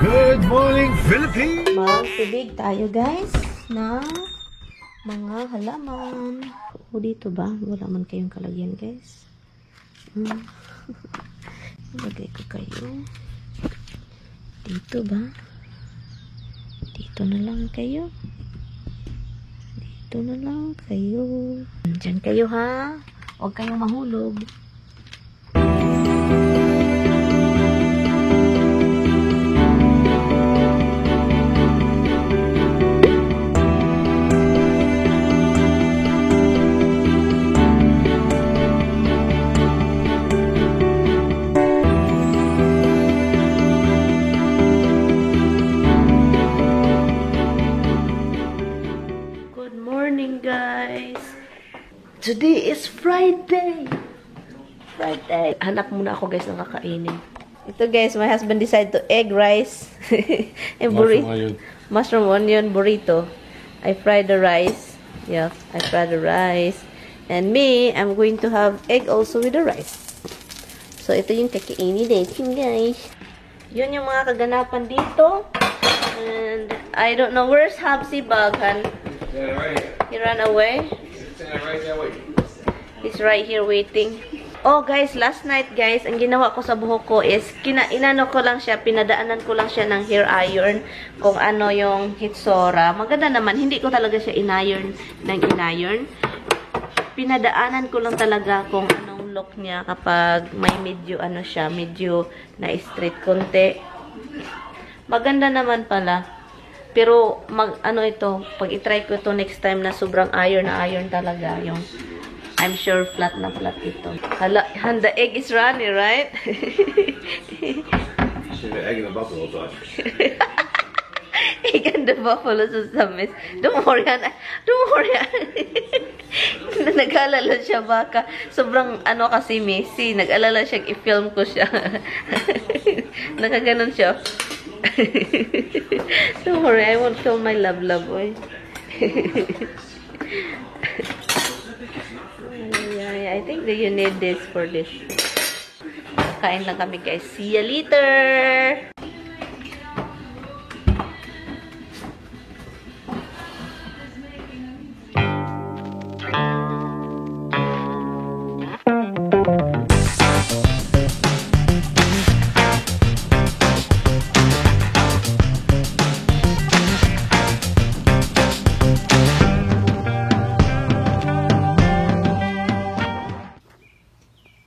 Good morning, Philippines! Magtubig tayo guys na mga halaman. O dito ba? Wala man kayong kalagyan guys. Ilagay ko kayo. Dito ba? Dito na lang kayo. Dito na lang kayo. Diyan kayo ha. Huwag kayong mahulog. Guys, today is Friday. Hanap muna ako guys ng kakainin. Ito guys, my husband decided to egg rice and mushroom onion burrito. I fried the rice. Yeah, I fried the rice. And me, I'm going to have egg also with the rice. So ito yung kakainin natin guys. Yun yung mga kaganapan dito. And I don't know where's Habsi Baghan. He ran away. He's right here waiting. Oh guys, last night guys, ang ginawa ko sa buhok ko is inano ko lang siya, pinadaanan ko lang siya ng hair iron kung ano yung hitsura. Maganda naman, hindi ko talaga siya in-iron ng in-iron. Pinadaanan ko lang talaga kung anong look niya kapag may medyo ano siya, medyo na straight konti. Maganda naman pala. Pero, pag i-try ko ito next time na sobrang iron na iron talaga, yung, I'm sure flat na flat ito. Hala, the egg is runny, right? The egg in the buffalo sauce. Egg and the buffalo sauce. Don't worry, don't worry. Nag-alala siya baka. Sobrang kasi messy. Nag-alala siya, i-film ko siya. Nakaganon siya. Don't worry, I won't film my love, boy. I think that you need this for this. Kain lang kami guys. See you later!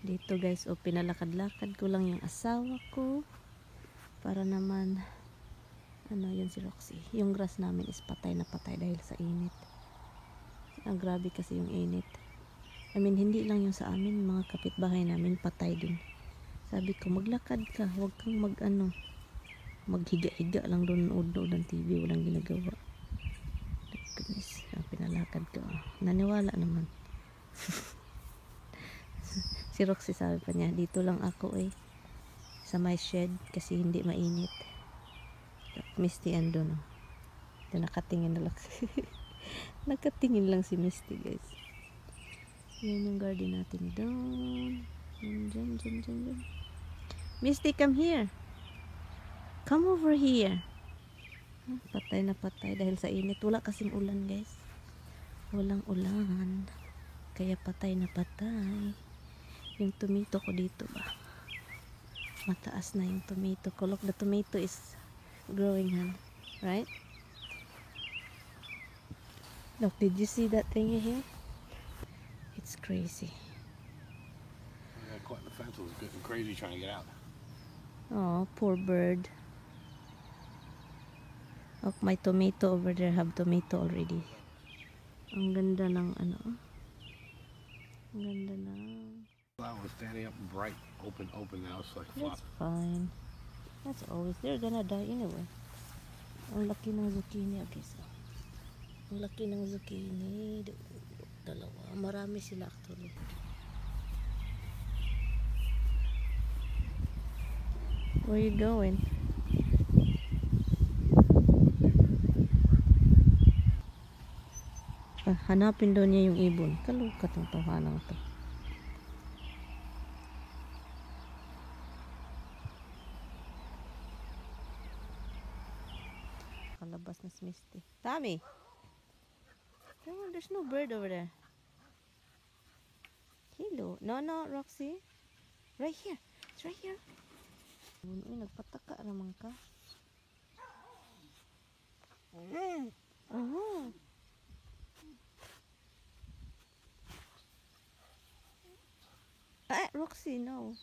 Dito guys, pinalakad-lakad ko lang yung asawa ko para naman yun si Roxy. Yung grass namin is patay na patay dahil sa init. Grabe kasi yung init. I mean, hindi lang yung sa amin, mga kapitbahay namin patay din. Sabi ko, maglakad ka, huwag kang maghiga-higa lang doon, nood ng TV, walang ginagawa. Goodness, pinalakad ko. Naniwala naman. Si Roxy sabi pa niya, dito lang ako sa my shed kasi hindi mainit. Misty ando no. Nakatingin na lang. Nakatingin lang si Misty guys. Yan yung garden natin doon. Diyan. Misty, come here. Come over here. Patay na patay dahil sa init. Wala kasing ulan guys. Walang ulan. Kaya patay na patay. Yung tomato ko dito ba? Mataas na yung tomato ko. Look, the tomato is growing, right? Look, did you see that thing here? It's crazy. Yeah, quite the fence was getting crazy trying to get out. Oh, poor bird. Look, my tomato over there have tomato already. Ang ganda ng Ang ganda ng Flowers standing up bright, open now. It's like that's fine. That's always, they're gonna die anyway. Ang laki ng zucchini, okay, so. Ang laki ng zucchini. Dalawa. Marami sila actually. Where you going? Hanapin daw niya yung ibon. Kalukat ang tahanang to. labas na si Misty. Tommy! There's no bird over there. Hello. No, Roxy. Right here. It's right here. Uy, nagpataka naman ka. Roxy, no.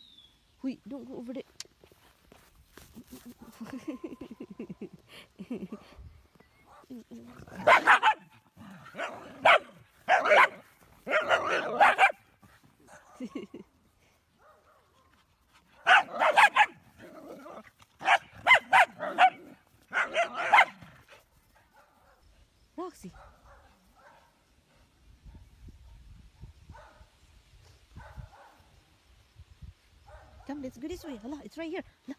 Wait, don't go over there. Roxy. Come, let's go this way. Hala, it's right here. Hala.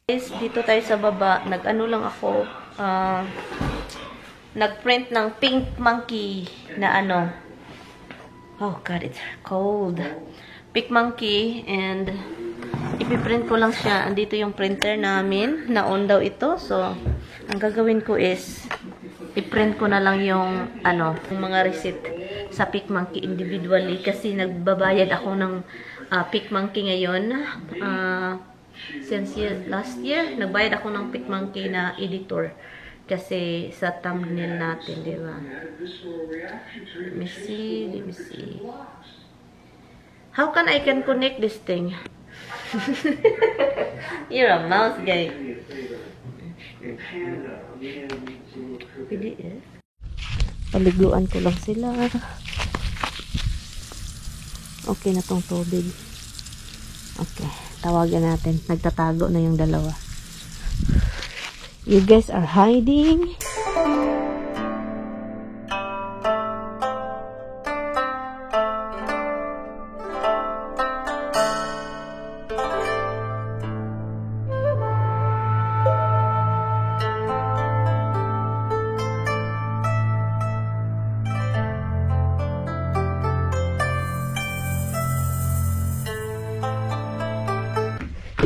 Guys, dito tayo sa baba. Nag-ano lang ako. Nag-print ng pink monkey na ano. Oh God, it's cold. Pink monkey, and ipiprint ko lang siya. Andito yung printer namin. Na-on daw ito. So, ang gagawin ko is i-print ko na lang yung ano, yung mga receipt sa Pink Monkey individually kasi nagbabayad ako ng Pink Monkey ngayon. Since last year, nagbayad ako ng Pink Monkey na editor kasi sa thumbnail natin, di ba? Let me see. How can I connect this thing? You're a mouse guy. PDF. Paliguan ko lang sila. Okay na tong tubig. Okay, tawagan natin. Nagtatago na yung dalawa. You guys are hiding.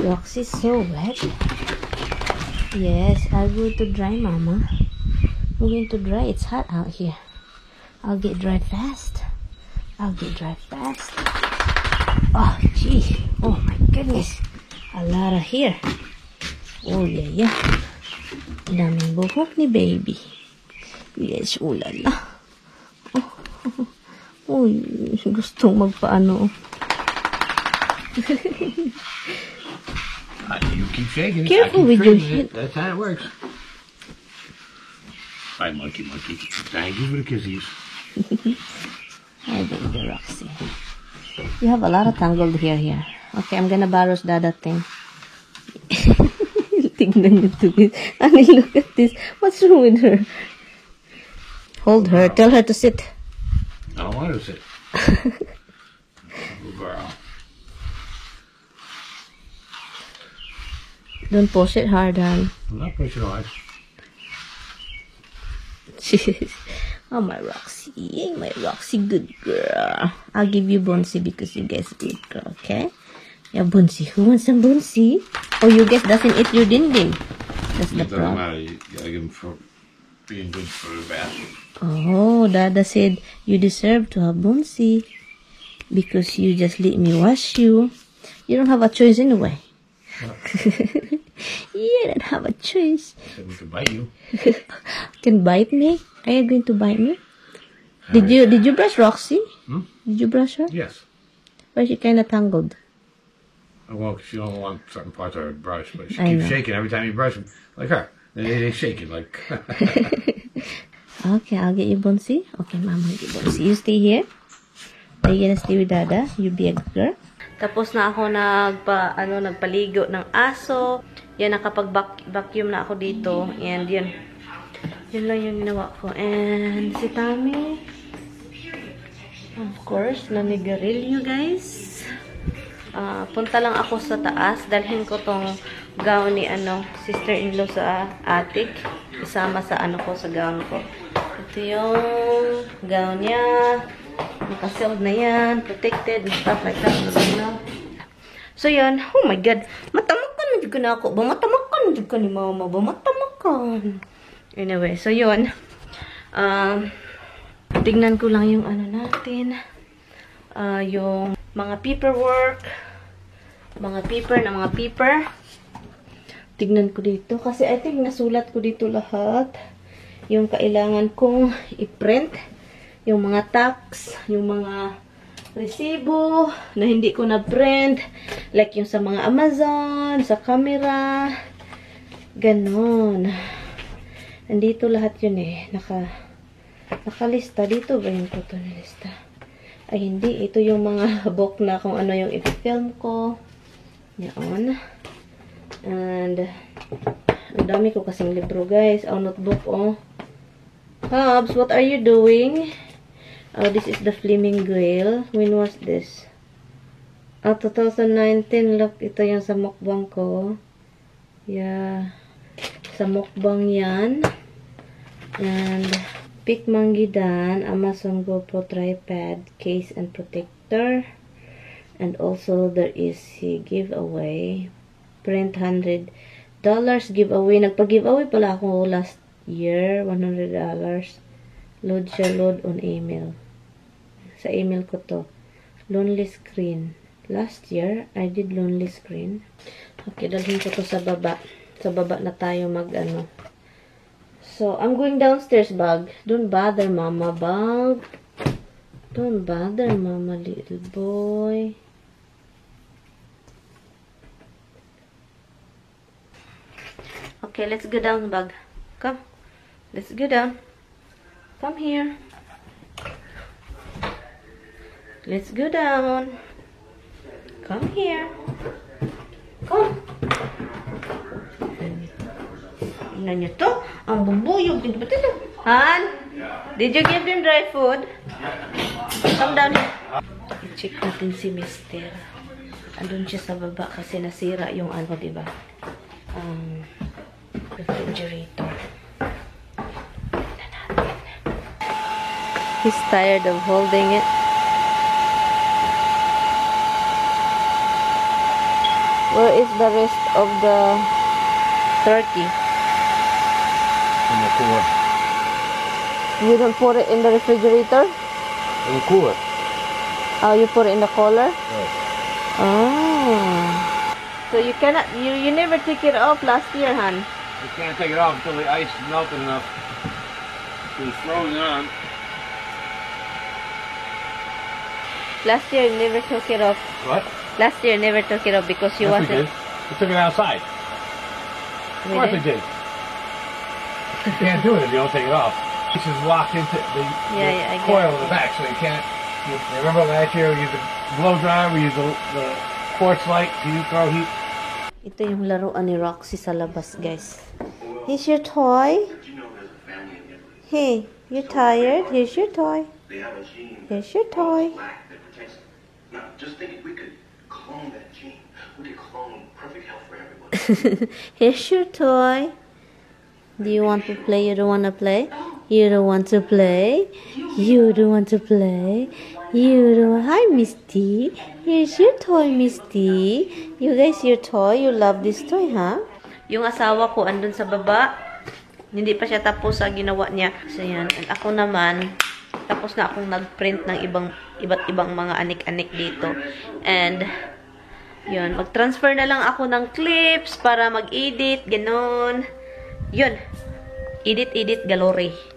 Roxy's so wet. Yes, I'll go to dry, Mama. I'm going to dry. It's hot out here. I'll get dry fast. Oh, gee. Oh, my goodness. A lot of hair. Oh, yeah. Daming buhok ni baby. Yes, ulala. Oh, gustong magpaano. You keep shaking. Careful with your head. That's how it works. Hi, monkey. Thank you for the kisses. Hi, baby Roxy. You have a lot of tangled hair here. Okay, I'm gonna borrow that thing. Tignan niyo to. Honey, look at this. What's wrong with her? Hold her. Tell her to sit. I don't want her to sit. Good girl. Don't push it hard, hon. I'm not pushing hard. Oh, my Roxy, good girl. I'll give you Bouncy because you guys good girl, okay? Yeah, Bouncy. Who wants some Bouncy? Oh, you guys doesn't eat your dinding. That's the It doesn't problem. matter. You gotta give them for being good for the bathroom. Oh, Dada said you deserve to have Bouncy because you just let me wash you. You don't have a choice anyway. You don't have a choice. Said we could bite you. Can bite me? Are you going to bite me? Did you brush Roxy? Hmm? Did you brush her? Yes. Why is she kind of tangled? Well, she don't want certain parts of her brush, but she I keeps know. shaking every time you brush them, like her. They shake it like. Okay, I'll get you Bouncy. Okay, Mama, get Bouncy. You stay here. Are you gonna stay with Dada? You be a good girl. Tapos na ako nagpaligo ng aso. Yan, nakapag-vacuum na ako dito. And yun. Yun lang yung ginawa ko. And si Tommy, of course, nanigarilyo, guys. Punta lang ako sa taas. Dalhin ko tong gown ni sister-in-law sa attic. Isama sa sa gown ko. Ito yung gown niya. naka-sealed na yan, protected, and stuff like that. So, yan. Oh my God. Matamakan na dyan na ako. Matamakan na dyan ka ni mama. Matamakan. Anyway, so yun. Tignan ko lang yung ano natin. Yung mga paperwork. Mga paper. Tignan ko dito. Kasi I think nasulat ko dito lahat. Yung kailangan kong i-print. Yung mga tax. Yung mga resibo na hindi ko na-print. Like yung sa mga Amazon, sa camera. Ganon. Nandito lahat yun eh. Nakalista. Dito ba yung photo na lista? Ay, hindi. Ito yung mga book na kung ano yung i-film ko. Yan. And, ang dami ko kasing libro, guys. Oh, notebook, oh. Hubs, what are you doing? Oh, this is the Flaming Grail. When was this? 2019. Look, ito yung sa mukbang ko. Yeah. Sa mukbang yan. And, Pick Manggidan, Amazon GoPro tripod, case and protector. And also, there is a giveaway. Print $100 giveaway. Nagpa-giveaway pala ako last year. $100. Load siya, load on email. Sa email ko to. Lonely Screen. Last year, I did Lonely Screen. Okay, dalhin ko to sa baba. Sa baba na tayo mag-ano. So, I'm going downstairs, bag. Don't bother, mama, bag. Don't bother, mama, little boy. Okay, let's go down, bag. Come. Let's go down. Come here. Let's go down. Come here. Come. Tingnan nyo to. Ang bubuyog. Han? Did you give them dry food? Come down here. I-check natin si Mister. Andun siya sa baba kasi nasira yung ano, diba? Refrigerator. He's tired of holding it. Where is the rest of the turkey? In the cooler. You don't put it in the refrigerator? In the cooler. Oh, you put it in the cooler? Right. Oh. So you cannot, you never took it off last year, hon? You can't take it off until the ice is melted enough. It's frozen on. Last year you never took it off. What? Last year you never took it off because you Yes, we wasn't. did. We took it outside. Of course we did. You can't do it if you don't take it off. This is locked into the I coil get in the back, so you can't. You remember last year we used the blow dryer, we used the quartz light, so you throw heat. Ito yung laruan ni Roxy sa labas, guys. Here's your toy. Hey, you tired? Here's your toy. Here's your toy. Now, just think if we could clone that gene, we could clone perfect health for everyone. Here's your toy. Do you want to play? You don't want to play? You don't want to play? You don't want to play? You don't. Hi, Misty. Here's your toy, Misty. You guys, your toy. You love this toy, huh? Yung asawa ko andun sa baba. Hindi pa siya tapos sa ginawa niya. So, yan. And ako naman, tapos na akong nag-print ng iba't ibang mga anik-anik dito. And, yun. Mag-transfer na lang ako ng clips para mag-edit. Ganon. Yun. Edit galore.